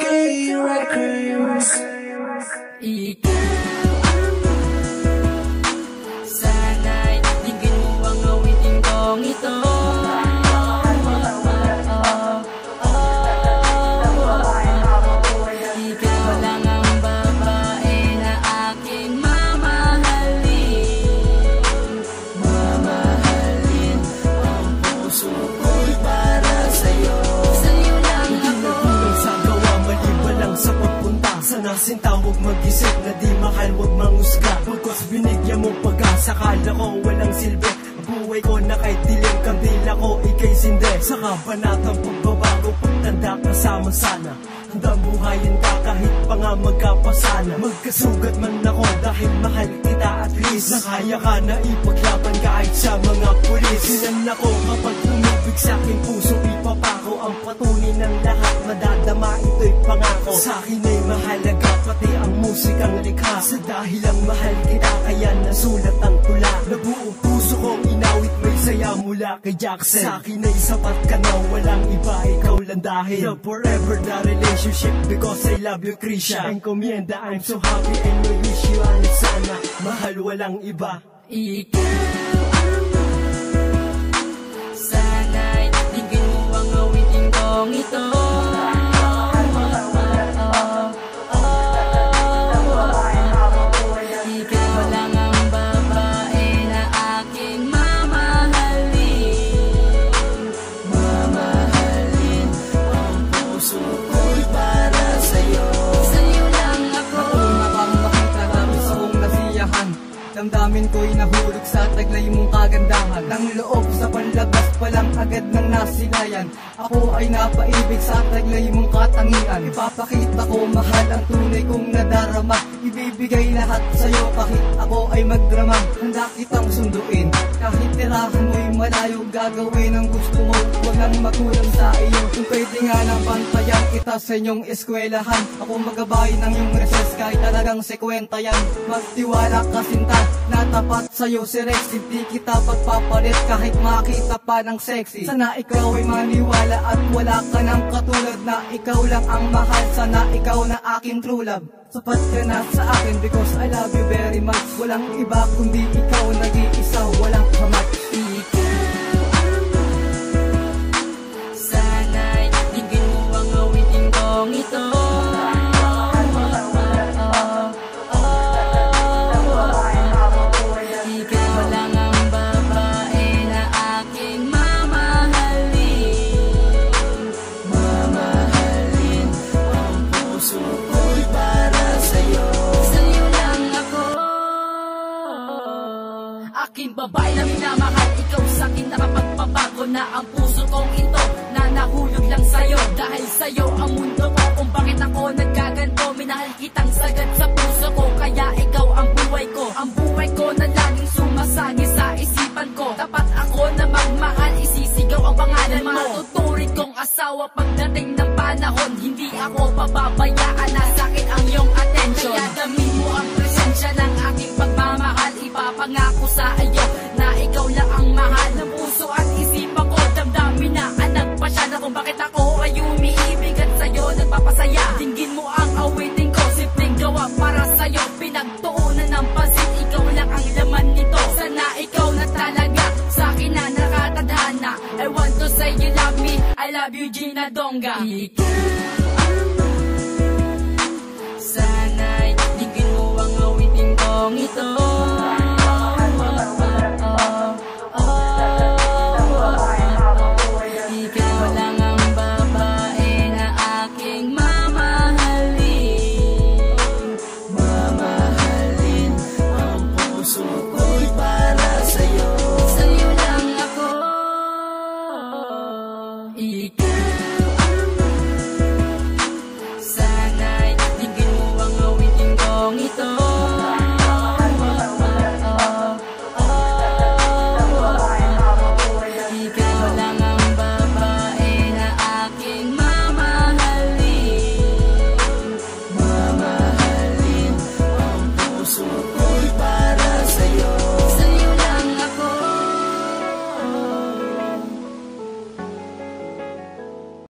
Records. Ikaw sana'y tingin mo ang awitin kong ito. Ikaw lang ang babae na aking mamahalin. Mamahalin ang puso ko'y para sa'yo. Sa'yo lang ako. Sa gawa, maliban lang sa pagpunta. Sana sintawag mag-isip na di mahal, wag mangusga. Pagkos binigyan mo pag-asa, kala ko walang silbi. Buhay ko na kahit dilim, kandila ko ikay sindi. Sa kabanatang pagbabago, pagtanda kasama sana. Handang buhayin ka kahit pa nga magkapasana. Magkasugat man ako dahil mahal kita at least. Nakaya ka na ipaglaban kahit sa mga pulis. Sinan ako kapag umibig sa aking puso, ipapako ang patunay ng lahat. Madadama ito'y pangako. Sa akin ay mahalaga pati ang musikang likha. Sa dahil ang mahal kita kaya nasulat ang tula. Nabuong puso kong inawit, may saya mula kay Jackson. Sa akin ay sapat ka na, walang iba, ikaw lang dahil. Love forever the relationship because I love you, Krisha. Encomienda, I'm so happy and I wish you ang sana. Mahal walang iba. Ikaw sana'y tingin mo ang awitin kong ito. Ikaw lang ang babae na aking mamahalin. Mamahalin ang puso ko'y para sa'yo. Sa'yo lang ako. Nakakatapos akong nasiyahan. Damdamin ko'y nahulog sa taglay mong kagandahan. Nang loob sa panlabas palang agad nang nasilayan. Ako ay napaibig sa taglay mong katangian. Ipapakita ko mahal ang tunay kong nadarama. Ibibigay lahat sa'yo kahit ako ay magdrama. Handa kitang sunduin kahit tirahan mo'y malayo. Gagawin ang gusto mo, huwag nang magulang sa iyo. Kung pwede nga nang pantayan kita sa inyong eskwelahan. Ako magabay ng iyong recess kahit talagang sekwenta yan. Magtiwala ka sinta na tapat sa'yo si Rex. Hindi kita pagpapalit kahit makita pa ng sexy. Sana ikaw ay maniwala at wala ka ng katulad na ikaw lang ang mahal. Sana ikaw na aking true love. Sapat ka na sa akin because I love you very much. Walang iba kundi ikaw, nag-iisa, walang kamat. Ikaw sana'y tingin mo ang awitin kong ito. Ikaw lang ang babae na aking mamahalin. Mamahalin ang puso ko'y para sa'yo. Sa'yo lang ako. Aking babae na minamahal, ikaw sa'kin nakapagpabago na ang puso kong ito na nahulog lang sa'yo. Dahil sa'yo ang mundo ko, kung bakit ako nagkaganto. Minahal kitang sagad sa puso ko, kaya ikaw ang buhay ko. Ang buhay ko na laging sumasagi sa isipan ko. Tapat ako na magmahal, isisigaw ang pangalan mo. Matuturing kong asawa pagdating ng panahon. Hindi ako pababayaan na sa'kin ang iyong atensyon. Kaya damin mo ang presensya ng aking pagmamahal. Ipapangako sa iyo na ikaw lang ang mahal ng puso at isipan ko. Damdamin na ang nagpasya na kung bakit ako ay umiibig at sa'yo nagpapasaya. Dinggin mo ang awitin ko, simpleng gawa para sa'yo. Pinagtuunan ng pansin, ikaw lang ang laman nito. Sana ikaw na talaga sa'kin na nakatadhana. I want to say you love me, I love you, Gina Donga. Ikaw